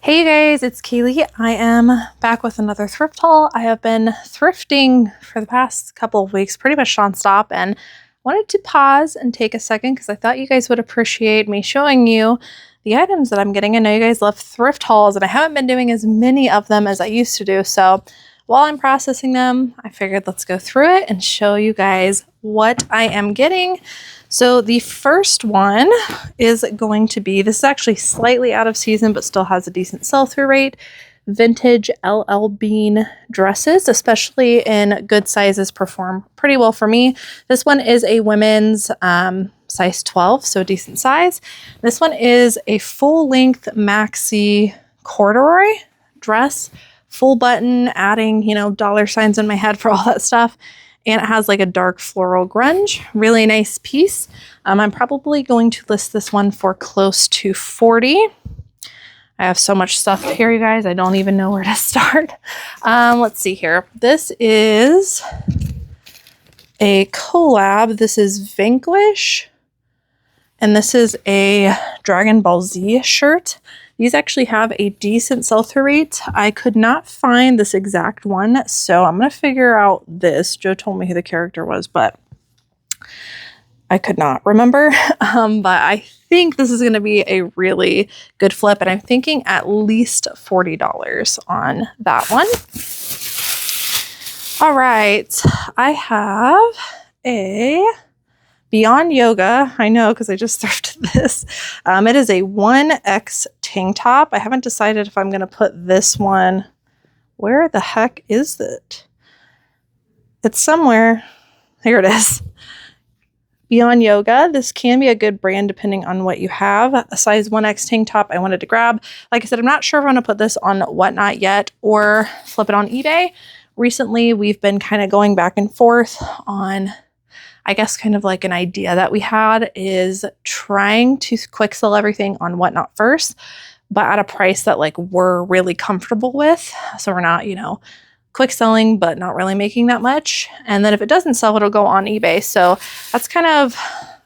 Hey you guys, it's Cayley. I am back with another thrift haul. I have been thrifting for the past couple of weeks, pretty much nonstop, and wanted to pause and take a second because I thought you guys would appreciate me showing you the items that I'm getting. I know you guys love thrift hauls, and I haven't been doing as many of them as I used to do. So while I'm processing them, I figured let's go through it and show you guys what I am getting. So the first one is going to be, this is actually slightly out of season, but still has a decent sell-through rate. Vintage LL Bean dresses, especially in good sizes, perform pretty well for me. This one is a women's size 12, so a decent size. This one is a full-length maxi corduroy dress, full button, adding, dollar signs in my head for all that stuff. And it has like a dark floral grunge, really nice piece. I'm probably going to list this one for close to 40. I have so much stuff here, you guys. I don't even know where to start. Let's see here. This is a collab. This is Vanquish. And this is a Dragon Ball Z shirt. These actually have a decent sell-through rate. I could not find this exact one, so I'm going to figure out this. Joe told me who the character was, but I could not remember. But I think this is going to be a really good flip, and I'm thinking at least $40 on that one. All right, I have a Beyond Yoga, I know because I just thrifted this. It is a 1X tank top. I haven't decided if I'm going to put this one. Where the heck is it? It's somewhere. Here it is. Beyond Yoga. This can be a good brand depending on what you have. A size 1X tank top I wanted to grab. Like I said, I'm not sure if I'm going to put this on Whatnot yet or flip it on eBay. Recently, we've been kind of going back and forth on, I guess, kind of like an idea that we had is trying to quick sell everything on Whatnot first, but at a price that like we're really comfortable with. So we're not, quick selling, but not really making that much. And then if it doesn't sell, it'll go on eBay. So that's kind of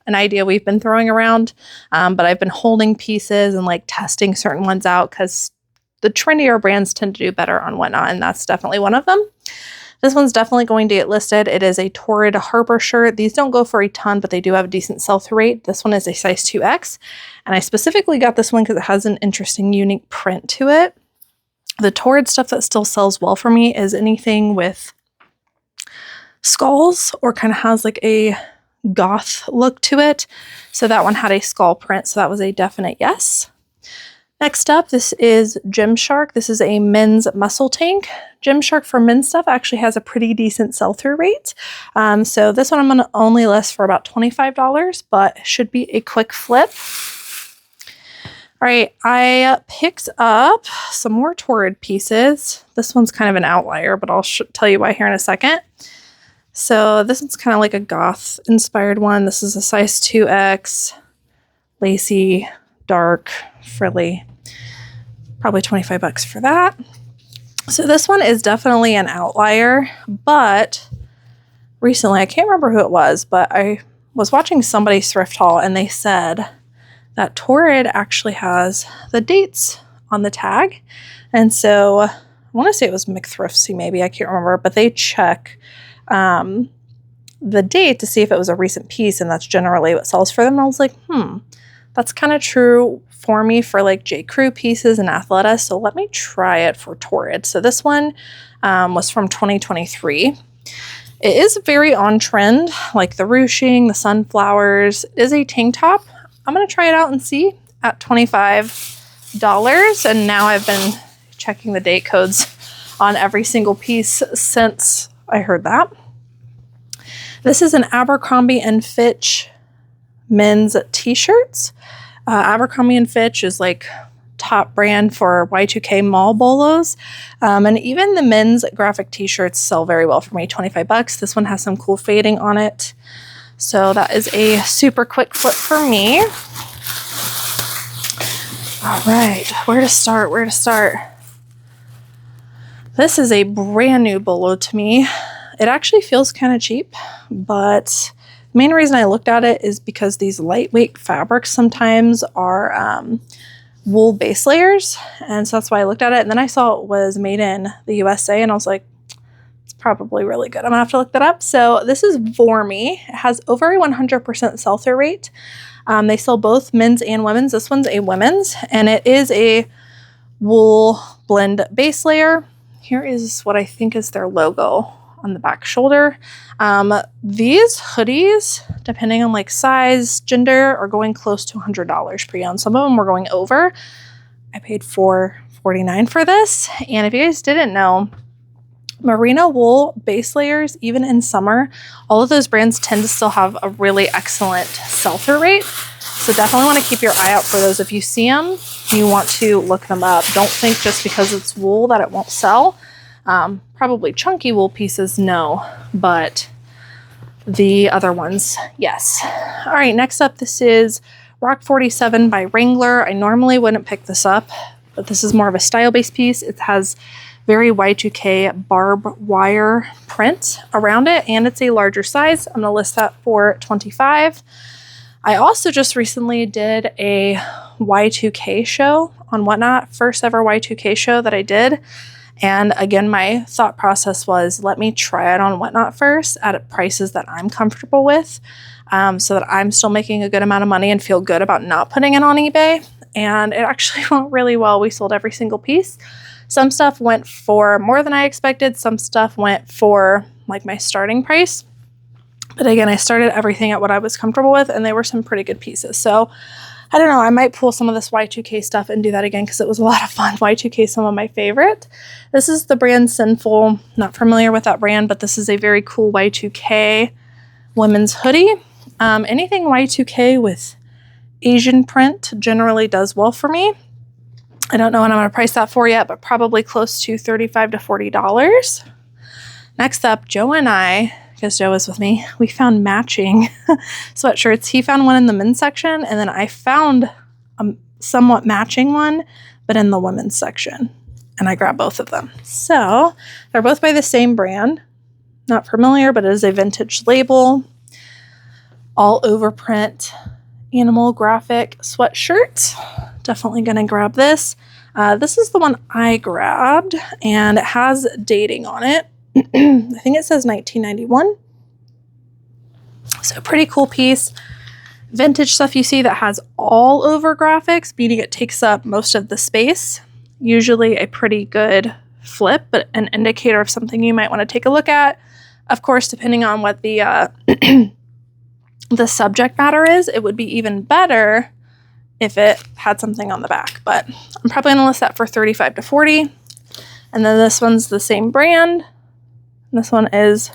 an idea we've been throwing around. But I've been holding pieces and like testing certain ones out because the trendier brands tend to do better on Whatnot. And that's definitely one of them. This one's definitely going to get listed. It is a Torrid Harbor shirt. These don't go for a ton, but they do have a decent sell-through rate. This one is a size 2X. And I specifically got this one because it has an interesting, unique print to it. The Torrid stuff that still sells well for me is anything with skulls or kind of has like a goth look to it. So that one had a skull print. So that was a definite yes. Next up, this is Gymshark. This is a men's muscle tank. Gymshark for men's stuff actually has a pretty decent sell-through rate. So this one I'm going to only list for about $25, but should be a quick flip. All right, I picked up some more Torrid pieces. This one's kind of an outlier, but I'll tell you why here in a second. So this one's kind of like a goth-inspired one. This is a size 2X, lacy, dark, frilly, probably $25 for that. So this one is definitely an outlier, but recently, I can't remember who it was, but I was watching somebody's thrift haul and they said that Torrid actually has the dates on the tag. And so I want to say it was McThriftsy maybe, I can't remember, but they check the date to see if it was a recent piece, and that's generally what sells for them. And I was like, that's kind of true for me for like J. Crew pieces and Athleta. So let me try it for Torrid. So this one was from 2023. It is very on trend, like the ruching, the sunflowers. It is a tank top. I'm going to try it out and see at $25. And now I've been checking the date codes on every single piece since I heard that. This is an Abercrombie & Fitch men's t-shirts. Abercrombie & Fitch is like top brand for Y2K mall bolos. And even the men's graphic t-shirts sell very well for me, $25. This one has some cool fading on it. So that is a super quick flip for me. All right, where to start? This is a brand new bolo to me. It actually feels kind of cheap, but the main reason I looked at it is because these lightweight fabrics sometimes are wool base layers. And so that's why I looked at it. And then I saw it was made in the USA and I was like, it's probably really good. I'm gonna have to look that up. So this is Vorme. It has over a 100% sell-through rate. They sell both men's and women's. This one's a women's, and it is a wool blend base layer. Here is what I think is their logo on the back shoulder. These hoodies, depending on like size, gender, are going close to $100 pre-owned. Some of them were going over. I paid $4.49 for this. And if you guys didn't know, merino wool base layers, even in summer, all of those brands tend to still have a really excellent sell-through rate. So definitely want to keep your eye out for those. If you see them, you want to look them up. Don't think just because it's wool that it won't sell. Probably chunky wool pieces, no, but the other ones, yes. All right, next up, this is Rock 47 by Wrangler. I normally wouldn't pick this up, but this is more of a style-based piece. It has very Y2K barbed wire print around it, and it's a larger size. I'm gonna list that for $25. I also just recently did a Y2K show on Whatnot, first ever Y2K show that I did. And again, my thought process was, let me try it on Whatnot first at prices that I'm comfortable with, so that I'm still making a good amount of money and feel good about not putting it on eBay. And it actually went really well. We sold every single piece. Some stuff went for more than I expected. Some stuff went for like my starting price. But again, I started everything at what I was comfortable with, and they were some pretty good pieces. So I don't know, I might pull some of this Y2K stuff and do that again because it was a lot of fun. Y2K is some of my favorite. This is the brand Sinful. Not familiar with that brand, but this is a very cool Y2K women's hoodie. Anything Y2K with Asian print generally does well for me. I don't know what I'm going to price that for yet, but probably close to $35 to $40. Next up, Joe and I, because Joe was with me, we found matching sweatshirts. He found one in the men's section, and then I found a somewhat matching one, but in the women's section. And I grabbed both of them. So they're both by the same brand. Not familiar, but it is a vintage label. All over print, animal graphic sweatshirt. Definitely going to grab this. This is the one I grabbed, and it has dating on it. I think it says 1991. So pretty cool piece. Vintage stuff you see that has all over graphics, meaning it takes up most of the space. Usually a pretty good flip, but an indicator of something you might want to take a look at. Of course, depending on what the the subject matter is, it would be even better if it had something on the back. But I'm probably going to list that for $35 to $40. And then this one's the same brand. This one is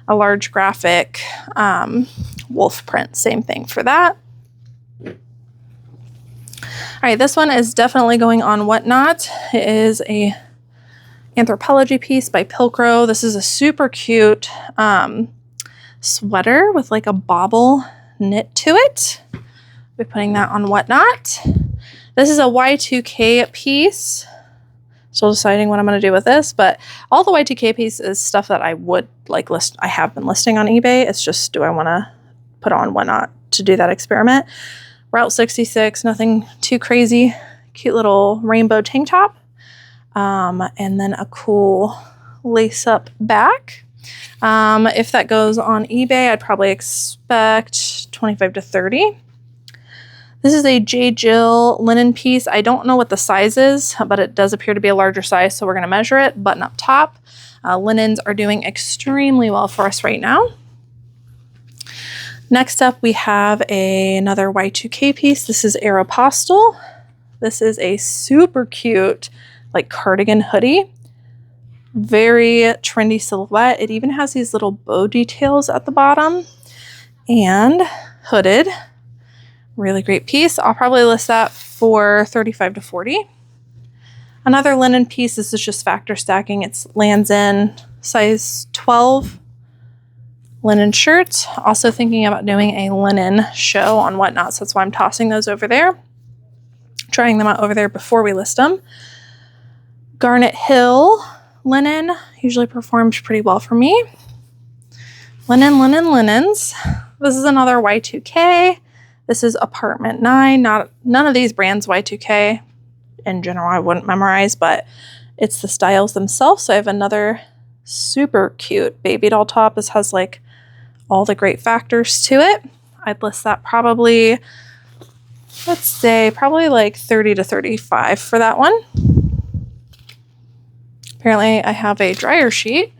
a large graphic wolf print. Same thing for that. All right, this one is definitely going on Whatnot. It is a anthropology piece by Pilcrow. This is a super cute sweater with like a bobble knit to it. We're putting that on Whatnot. This is a Y2K piece. Still deciding what I'm going to do with this, but all the Y2K piece is stuff that I would like list. I have been listing on eBay. It's just, do I want to put on Whatnot to do that experiment? Route 66, nothing too crazy. Cute little rainbow tank top. And then a cool lace up back. If that goes on eBay, I'd probably expect $25 to $30. This is a J. Jill linen piece. I don't know what the size is, but it does appear to be a larger size, so we're going to measure it. Button up top. Linens are doing extremely well for us right now. Next up, we have another Y2K piece. This is Aeropostale. This is a super cute, like cardigan hoodie. Very trendy silhouette. It even has these little bow details at the bottom. And hooded. Really great piece. I'll probably list that for $35 to $40. Another linen piece. This is just factor stacking. It lands in size 12 linen shirt. Also thinking about doing a linen show on Whatnot, so that's why I'm tossing those over there. Trying them out over there before we list them. Garnet Hill linen usually performs pretty well for me. Linens. This is another Y2K. This is Apartment 9. None of these brands Y2K. in general I wouldn't memorize, but it's the styles themselves. So I have another super cute baby doll top. This has like all the great factors to it. I'd list that probably, let's say probably like 30 to 35 for that one. Apparently I have a dryer sheet.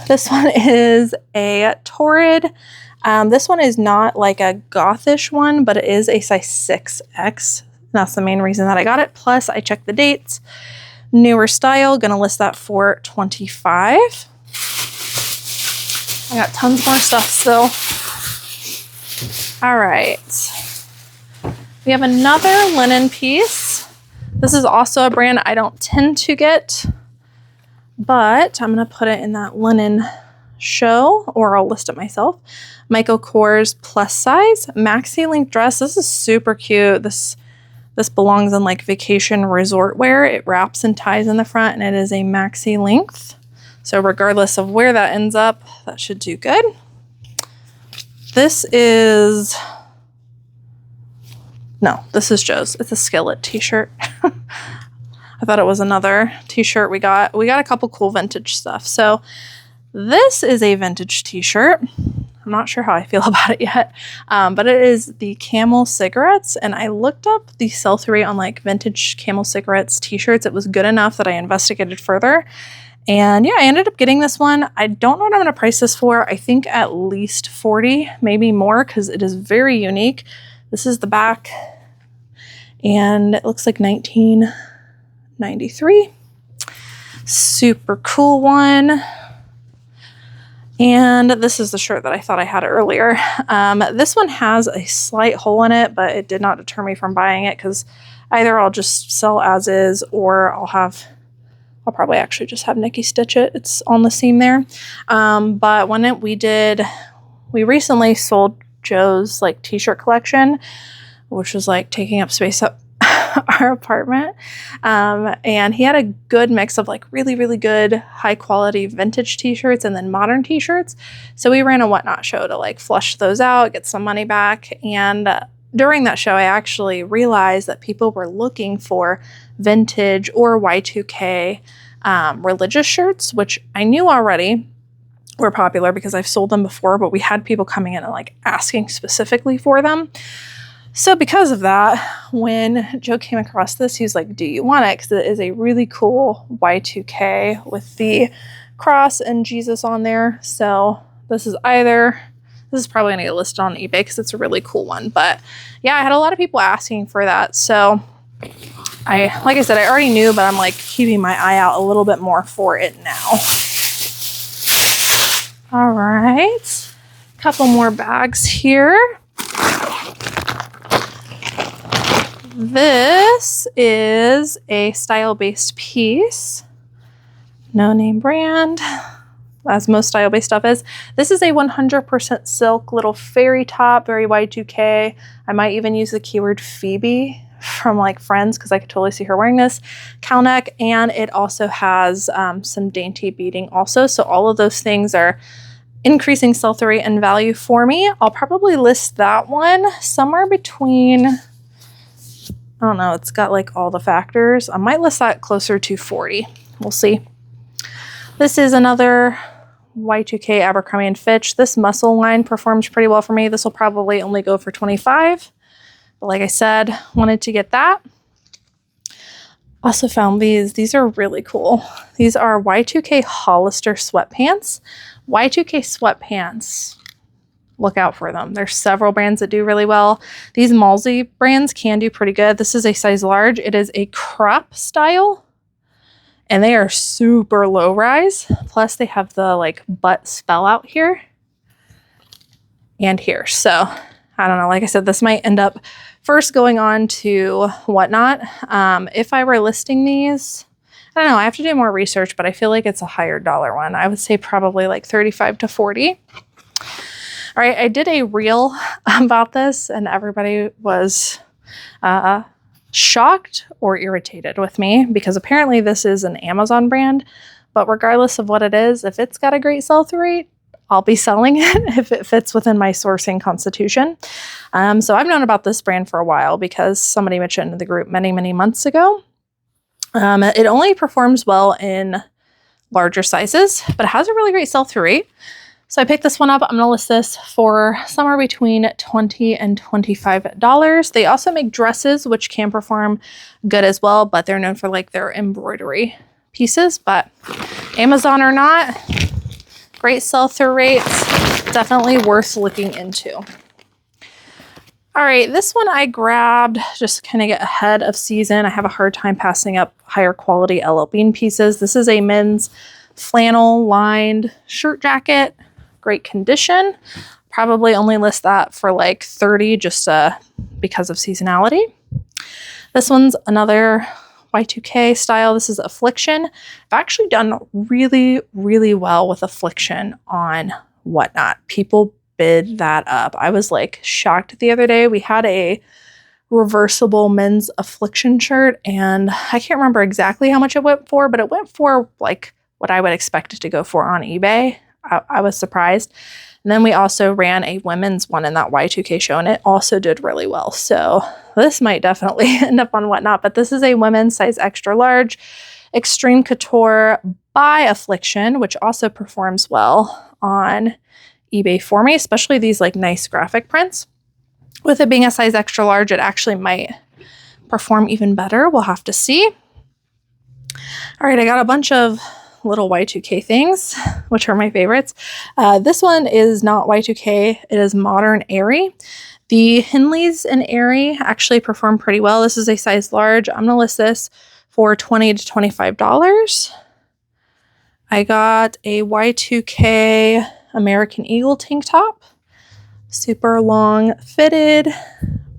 This one is a Torrid. This one is not like a gothish one, but it is a size 6X. That's the main reason that I got it. Plus I checked the dates. Newer style, gonna list that for $25. I got tons more stuff still. All right. We have another linen piece. This is also a brand I don't tend to get, but I'm gonna put it in that linen show, or I'll list it myself. Michael Kors plus size maxi length dress. This is super cute. This belongs in like vacation resort wear. It wraps and ties in the front, and it is a maxi length. So regardless of where that ends up, that should do good. This is Joe's. It's a Skillet t-shirt. I thought it was another t-shirt we got. We got a couple cool vintage stuff. So this is a vintage t-shirt. I'm not sure how I feel about it yet, but it is the Camel cigarettes. And I looked up the sell-through rate on like vintage Camel cigarettes t-shirts. It was good enough that I investigated further. And yeah, I ended up getting this one. I don't know what I'm going to price this for. I think at least 40, maybe more, because it is very unique. This is the back, and it looks like 1993. Super cool one. And this is the shirt that I thought I had earlier. This one has a slight hole in it, but it did not deter me from buying it, because either I'll just sell as is, or I'll probably actually just have Nikki stitch it. It's on the seam there. But when we recently sold Joe's like t-shirt collection, which was like taking up space up our apartment. And he had a good mix of like really, really good high quality vintage t-shirts and then modern t-shirts. So we ran a Whatnot show to like flush those out, get some money back. And during that show, I actually realized that people were looking for vintage or Y2K religious shirts, which I knew already were popular because I've sold them before, but we had people coming in and like asking specifically for them. So because of that, when Joe came across this, he was like, do you want it? Because it is a really cool Y2K with the cross and Jesus on there. So this is probably going to get listed on eBay because it's a really cool one. But yeah, I had a lot of people asking for that. So like I said, I already knew, but I'm like keeping my eye out a little bit more for it now. All right, couple more bags here. This is a style-based piece. No name brand, as most style-based stuff is. This is a 100% silk little fairy top, very Y2K. I might even use the keyword Phoebe from like Friends, because I could totally see her wearing this. Cowl neck, and it also has some dainty beading also. So all of those things are increasing sell-through rate and value for me. I'll probably list that one somewhere between, I don't know, it's got like all the factors. I might list that closer to 40. We'll see. This is another Y2K Abercrombie & Fitch. This muscle line performs pretty well for me. This will probably only go for 25. But like I said, wanted to get that. Also found these. These are really cool. These are Y2K Hollister sweatpants. Y2K sweatpants, look out for them. There's several brands that do really well. These Malsey brands can do pretty good. This is a size large. It is a crop style, and they are super low rise. Plus they have the like butt spell out here and here. So I don't know, like I said, this might end up first going on to Whatnot. If I were listing these, I don't know, I have to do more research, but I feel like it's a higher dollar one. I would say probably like 35 to 40. All right, I did a reel about this, and everybody was shocked or irritated with me, because apparently this is an Amazon brand, but regardless of what it is, if it's got a great sell-through rate, I'll be selling it if it fits within my sourcing constitution. So I've known about this brand for a while because somebody mentioned in the group many, many months ago. It only performs well in larger sizes, but it has a really great sell-through rate. So I picked this one up. I'm going to list this for somewhere between $20 and $25. They also make dresses, which can perform good as well, but they're known for like their embroidery pieces. But Amazon or not, great sell-through rates, definitely worth looking into. All right, this one I grabbed just kind of get ahead of season. I have a hard time passing up higher quality LL Bean pieces. This is a men's flannel lined shirt jacket, great condition. Probably only list that for like $30 just because of seasonality. This one's another Y2K style. This is Affliction. I've actually done really, really well with Affliction on Whatnot. People bid that up. I was like shocked the other day. We had a reversible men's Affliction shirt and I can't remember exactly how much it went for, but it went for like what I would expect it to go for on eBay. I was surprised. And then we also ran a women's one in that Y2K show and it also did really well. So this might definitely end up on Whatnot, but this is a women's size extra large Extreme Couture by Affliction, which also performs well on eBay for me, especially these like nice graphic prints. With it being a size extra large, it actually might perform even better. We'll have to see. All right, I got a bunch of little Y2K things, which are my favorites. This one is not Y2K, it is Modern Aerie. The Henleys and Aerie actually perform pretty well. This is a size large. I'm gonna list this for $20 to $25. I got a Y2K American Eagle tank top, super long fitted,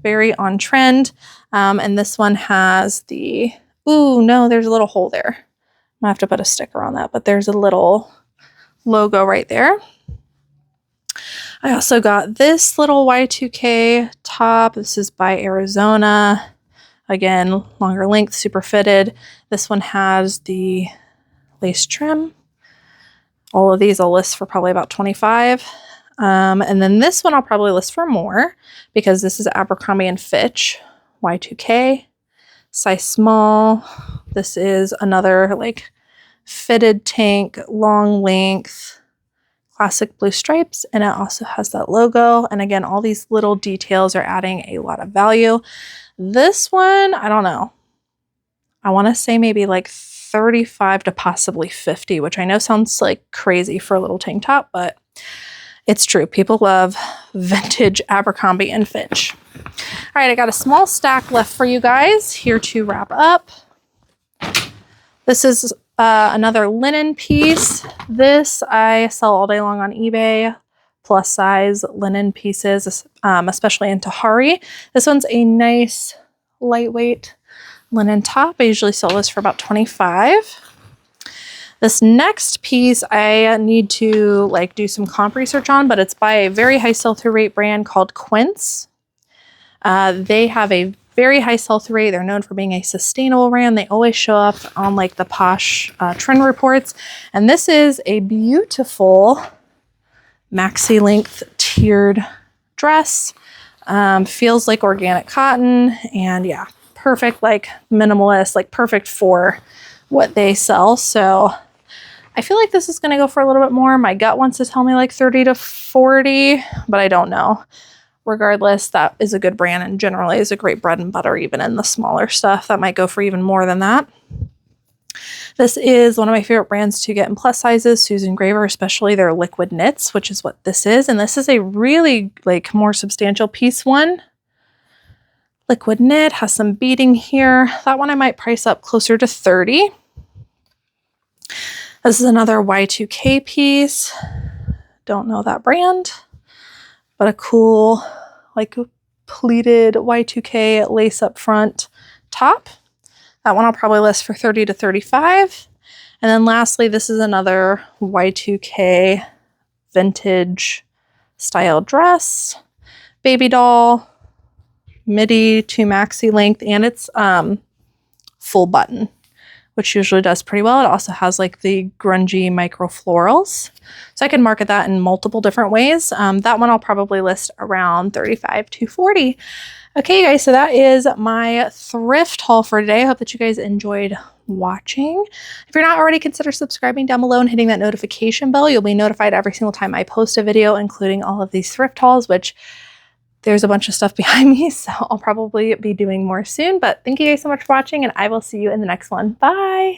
very on trend. And this one has the, ooh, no, there's a little hole there. I'm gonna have to put a sticker on that, but there's a little logo right there. I also got this little Y2K top. This is by Arizona. Again, longer length, super fitted. This one has the lace trim. All of these I'll list for probably about $25. And then this one I'll probably list for more because this is Abercrombie & Fitch Y2K, size small. This is another like fitted tank, long length, classic blue stripes, and it also has that logo. And again, all these little details are adding a lot of value. This one, I don't know. I want to say maybe like 35 to possibly 50, which I know sounds like crazy for a little tank top, but it's true. People love vintage Abercrombie & Fitch. All right, I got a small stack left for you guys here to wrap up. This is another linen piece. This I sell all day long on eBay. Plus size linen pieces, especially in Tahari. This one's a nice lightweight linen top. I usually sell this for about $25. This next piece I need to like do some comp research on, but it's by a very high sell-through rate brand called Quince. They have a very high sell-through rate. They're known for being a sustainable brand. They always show up on like the Posh trend reports. And this is a beautiful maxi length tiered dress. Feels like organic cotton, and yeah, perfect, like minimalist, like perfect for what they sell. So I feel like this is going to go for a little bit more. My gut wants to tell me like 30 to 40, but I don't know. Regardless, that is a good brand and generally is a great bread and butter, even in the smaller stuff. That might go for even more than that. This is one of my favorite brands to get in plus sizes, Susan Graver, especially their liquid knits, which is what this is. And this is a really like more substantial piece one. Liquid knit, has some beading here. That one I might price up closer to 30. This is another Y2K piece. Don't know that brand, but a cool like pleated Y2K lace up front top. That one I'll probably list for 30 to 35. And then lastly, this is another Y2K vintage style dress, baby doll, midi to maxi length, and it's full button, which usually does pretty well. It also has like the grungy micro florals. So I can market that in multiple different ways. That one I'll probably list around $35 to $40. Okay, guys, so that is my thrift haul for today. I hope that you guys enjoyed watching. If you're not already, consider subscribing down below and hitting that notification bell. You'll be notified every single time I post a video, including all of these thrift hauls, which there's a bunch of stuff behind me, so I'll probably be doing more soon. But thank you guys so much for watching, and I will see you in the next one. Bye!